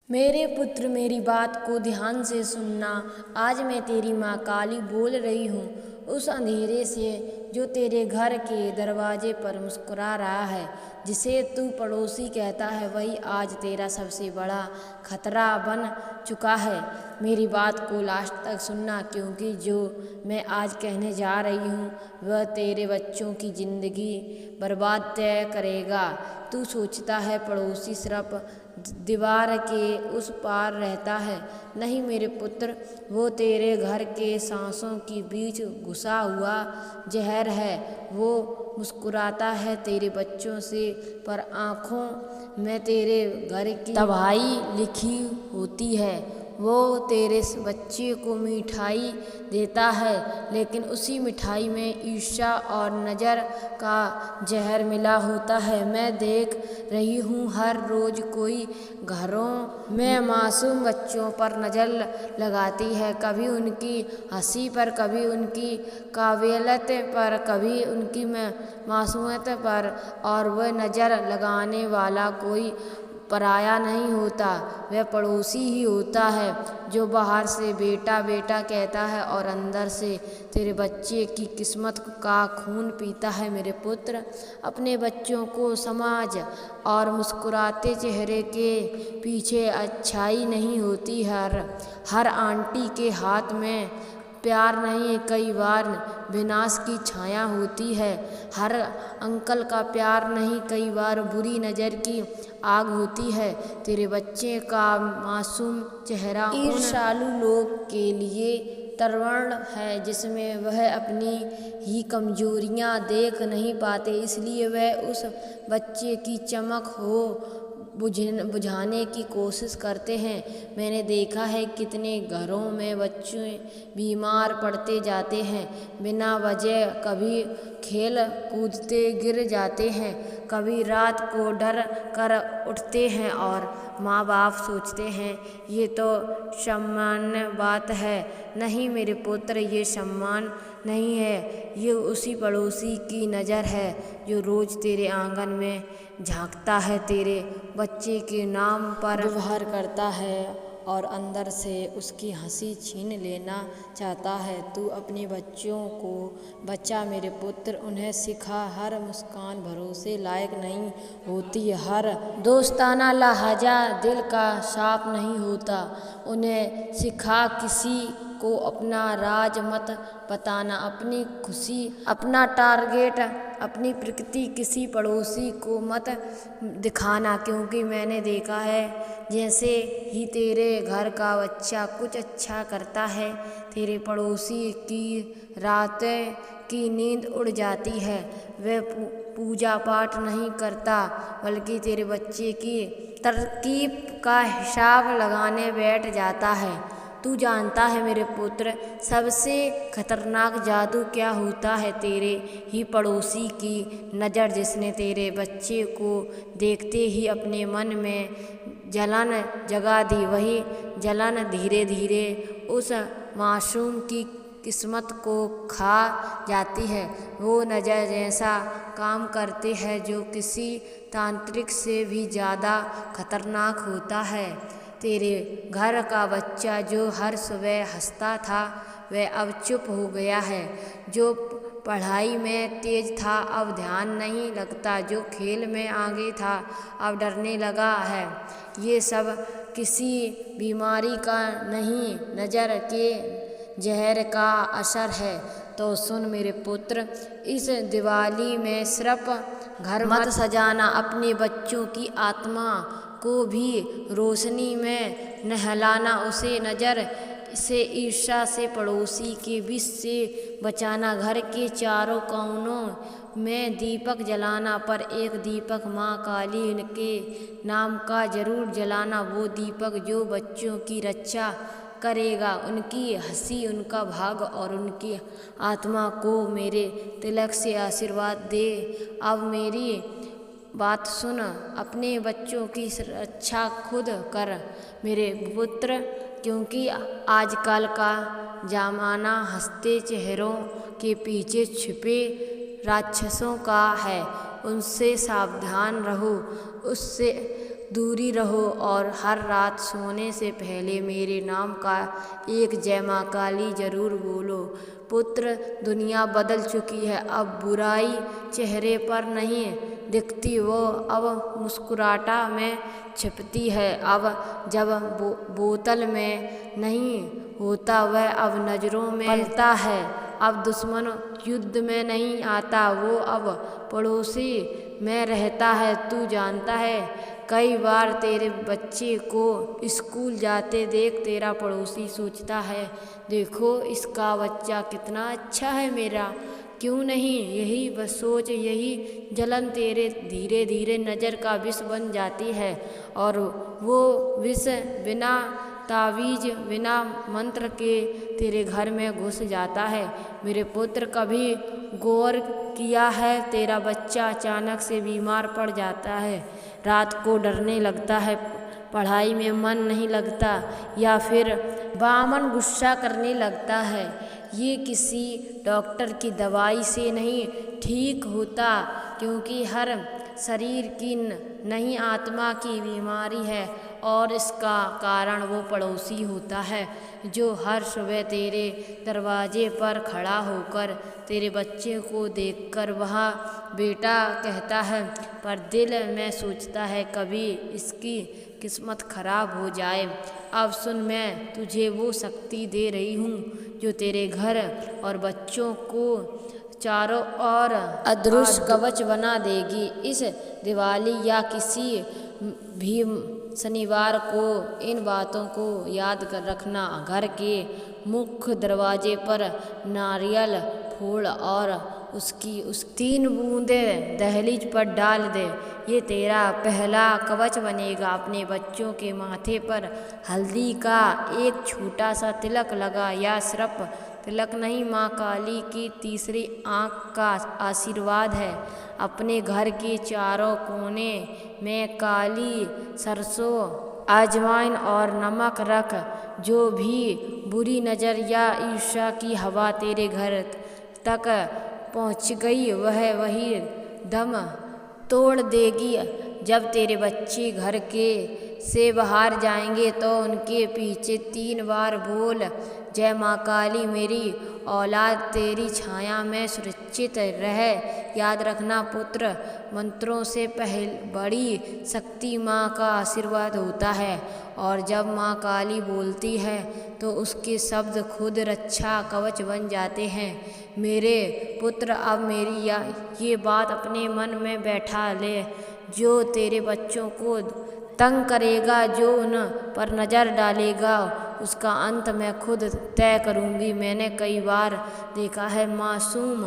मेरे पुत्र, मेरी बात को ध्यान से सुनना। आज मैं तेरी माँ काली बोल रही हूँ। उस अंधेरे से जो तेरे घर के दरवाजे पर मुस्कुरा रहा है, जिसे तू पड़ोसी कहता है, वही आज तेरा सबसे बड़ा खतरा बन चुका है। मेरी बात को लास्ट तक सुनना, क्योंकि जो मैं आज कहने जा रही हूँ वह तेरे बच्चों की ज़िंदगी बर्बाद तय करेगा। तू सोचता है पड़ोसी सिर्फ दीवार के उस पार रहता है। नहीं मेरे पुत्र, वो तेरे घर के सांसों के बीच घुसा हुआ जहर है। वो मुस्कुराता है तेरे बच्चों से, पर आँखों में तेरे घर की तबाही लिखी होती है। वो तेरे बच्चे को मिठाई देता है, लेकिन उसी मिठाई में ईर्ष्या और नज़र का जहर मिला होता है। मैं देख रही हूँ हर रोज़ कोई घरों में मासूम बच्चों पर नज़र लगाती है, कभी उनकी हंसी पर, कभी उनकी काबिलियत पर, कभी उनकी मासूमियत पर, और वह नज़र लगाने वाला कोई पराया नहीं होता, वह पड़ोसी ही होता है, जो बाहर से बेटा बेटा कहता है और अंदर से तेरे बच्चे की किस्मत का खून पीता है। मेरे पुत्र, अपने बच्चों को समाज और मुस्कुराते चेहरे के पीछे अच्छाई नहीं होती। हर आंटी के हाथ में प्यार नहीं, कई बार विनाश की छाया होती है। हर अंकल का प्यार नहीं, कई बार बुरी नज़र की आग होती है। तेरे बच्चे का मासूम चेहरा ईर्ष्यालु लोग के लिए तरवर्ण है, जिसमें वह अपनी ही कमजोरियां देख नहीं पाते, इसलिए वह उस बच्चे की चमक हो बुझाने की कोशिश करते हैं। मैंने देखा है कितने घरों में बच्चे बीमार पड़ते जाते हैं बिना वजह, कभी खेल कूदते गिर जाते हैं, कभी रात को डर कर उठते हैं, और माँ बाप सोचते हैं ये तो सामान्य बात है। नहीं मेरे पुत्र, ये सम्मान नहीं है, ये उसी पड़ोसी की नज़र है जो रोज़ तेरे आंगन में झांकता है, तेरे बच्चे के नाम पर व्यवहार करता है और अंदर से उसकी हंसी छीन लेना चाहता है। तू अपने बच्चों को बचा मेरे पुत्र, उन्हें सिखा हर मुस्कान भरोसे लायक नहीं होती, हर दोस्ताना लहजा दिल का साफ नहीं होता। उन्हें सिखा किसी को अपना राज मत बताना, अपनी खुशी, अपना टारगेट, अपनी प्रकृति किसी पड़ोसी को मत दिखाना, क्योंकि मैंने देखा है जैसे ही तेरे घर का बच्चा कुछ अच्छा करता है, तेरे पड़ोसी की रातें की नींद उड़ जाती है। वह पूजा पाठ नहीं करता, बल्कि तेरे बच्चे की तरकीब का हिसाब लगाने बैठ जाता है। तू जानता है मेरे पुत्र, सबसे खतरनाक जादू क्या होता है? तेरे ही पड़ोसी की नज़र, जिसने तेरे बच्चे को देखते ही अपने मन में जलन जगा दी। वही जलन धीरे धीरे उस मासूम की किस्मत को खा जाती है। वो नज़र जैसा काम करते हैं जो किसी तांत्रिक से भी ज़्यादा खतरनाक होता है। तेरे घर का बच्चा जो हर सुबह हंसता था, वह अब चुप हो गया है। जो पढ़ाई में तेज था, अब ध्यान नहीं लगता। जो खेल में आगे था, अब डरने लगा है। ये सब किसी बीमारी का नहीं, नज़र के जहर का असर है। तो सुन मेरे पुत्र, इस दिवाली में सिर्फ घर मत सजाना, अपने बच्चों की आत्मा को भी रोशनी में नहलाना, उसे नज़र से, ईर्ष्या से, पड़ोसी के विष से बचाना। घर के चारों कोनों में दीपक जलाना, पर एक दीपक माँ काली के नाम का जरूर जलाना। वो दीपक जो बच्चों की रक्षा करेगा, उनकी हंसी, उनका भाग और उनकी आत्मा को मेरे तिलक से आशीर्वाद दे। अब मेरी बात सुन, अपने बच्चों की रक्षा खुद कर मेरे पुत्र, क्योंकि आजकल का ज़माना हंसते चेहरों के पीछे छिपे राक्षसों का है। उनसे सावधान रहो, उससे दूरी रहो और हर रात सोने से पहले मेरे नाम का एक जय माँ काली जरूर बोलो। पुत्र, दुनिया बदल चुकी है, अब बुराई चेहरे पर नहीं दिखती, वो अब मुस्कुराहट में छिपती है। अब जब बोतल में नहीं होता वह अब नज़रों में पलता है। अब दुश्मन युद्ध में नहीं आता, वो अब पड़ोसी में रहता है। तू जानता है, कई बार तेरे बच्चे को स्कूल जाते देख तेरा पड़ोसी सोचता है, देखो इसका बच्चा कितना अच्छा है, मेरा क्यों नहीं। यही बस सोच, यही जलन तेरे धीरे धीरे नज़र का विष बन जाती है और वो विष बिना तावीज बिना मंत्र के तेरे घर में घुस जाता है। मेरे पुत्र, कभी गौर किया है तेरा बच्चा अचानक से बीमार पड़ जाता है, रात को डरने लगता है, पढ़ाई में मन नहीं लगता या फिर बामन गुस्सा करने लगता है। ये किसी डॉक्टर की दवाई से नहीं ठीक होता, क्योंकि हर शरीर की नहीं आत्मा की बीमारी है और इसका कारण वो पड़ोसी होता है जो हर सुबह तेरे दरवाजे पर खड़ा होकर तेरे बच्चे को देखकर वह बेटा कहता है, पर दिल में सोचता है कभी इसकी किस्मत खराब हो जाए। अब सुन, मैं तुझे वो शक्ति दे रही हूँ जो तेरे घर और बच्चों को चारों ओर अदृश्य कवच बना देगी। इस दिवाली या किसी भी शनिवार को इन बातों को याद कर रखना। घर के मुख्य दरवाजे पर नारियल फोड़ और उसकी 3 बूंदें दहलीज पर डाल दे। ये तेरा पहला कवच बनेगा। अपने बच्चों के माथे पर हल्दी का एक छोटा सा तिलक लगा, या सिर्फ तिलक नहीं, माँ काली की तीसरी आँख का आशीर्वाद है। अपने घर के चारों कोने में काली सरसों, अजवाइन और नमक रख। जो भी बुरी नज़र या ईर्ष्या की हवा तेरे घर तक पहुँच गई वह वही दम तोड़ देगी। जब तेरे बच्चे घर के से बाहर जाएंगे तो उनके पीछे 3 बार बोल, जय माँ काली, मेरी औलाद तेरी छाया में सुरक्षित रहे। याद रखना पुत्र, मंत्रों से बड़ी शक्ति माँ का आशीर्वाद होता है और जब माँ काली बोलती है तो उसके शब्द खुद रक्षा कवच बन जाते हैं। मेरे पुत्र, अब मेरी ये बात अपने मन में बैठा ले। जो तेरे बच्चों को तंग करेगा, जो उन पर नज़र डालेगा, उसका अंत मैं खुद तय करूँगी। मैंने कई बार देखा है, मासूम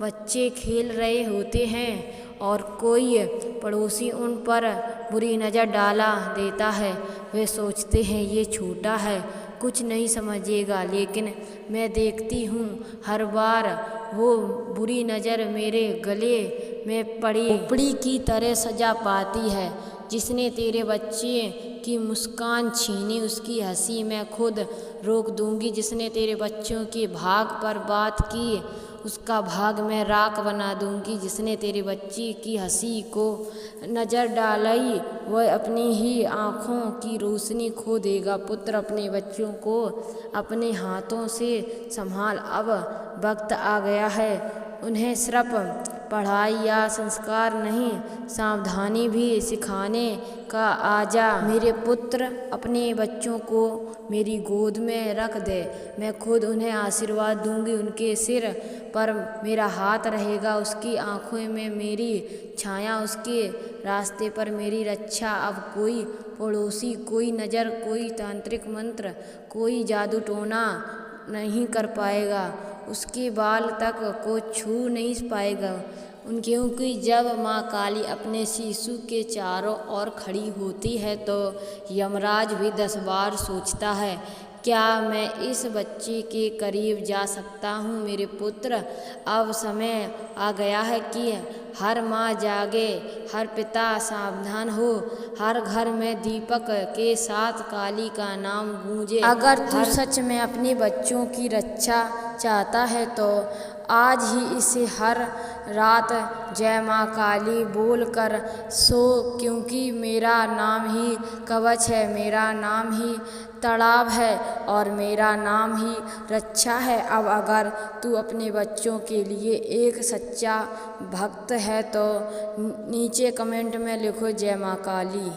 बच्चे खेल रहे होते हैं और कोई पड़ोसी उन पर बुरी नज़र डाला देता है। वे सोचते हैं ये छोटा है, कुछ नहीं समझेगा, लेकिन मैं देखती हूँ हर बार वो बुरी नज़र मेरे गले में पड़ी उपड़ी की तरह सजा पाती है। जिसने तेरे बच्चे की मुस्कान छीनी उसकी हंसी मैं खुद रोक दूंगी। जिसने तेरे बच्चों के भाग पर बात की उसका भाग मैं राख बना दूंगी। जिसने तेरे बच्ची की हंसी को नज़र डाली वह अपनी ही आँखों की रोशनी खो देगा। पुत्र, अपने बच्चों को अपने हाथों से संभाल। अब वक्त आ गया है उन्हें सिर्फ पढ़ाई या संस्कार नहीं, सावधानी भी सिखाने का। आजा मेरे पुत्र, अपने बच्चों को मेरी गोद में रख दे। मैं खुद उन्हें आशीर्वाद दूंगी। उनके सिर पर मेरा हाथ रहेगा, उसकी आँखों में मेरी छाया, उसके रास्ते पर मेरी रक्षा। अब कोई पड़ोसी, कोई नज़र, कोई तांत्रिक मंत्र, कोई जादू टोना नहीं कर पाएगा। उसके बाल तक को छू नहीं पाएगा। क्योंकि जब माँ काली अपने शिशु के चारों ओर खड़ी होती है तो यमराज भी 10 बार सोचता है, क्या मैं इस बच्चे के करीब जा सकता हूँ। मेरे पुत्र, अब समय आ गया है कि हर माँ जागे, हर पिता सावधान हो, हर घर में दीपक के साथ काली का नाम गूंजे। अगर तू सच में अपने बच्चों की रक्षा चाहता है तो आज ही इसे हर रात जय माँ काली बोल कर सो, क्योंकि मेरा नाम ही कवच है, मेरा नाम ही ताड़ाव है और मेरा नाम ही रक्षा है। अब अगर तू अपने बच्चों के लिए एक सच्चा भक्त है तो नीचे कमेंट में लिखो जय माँ काली।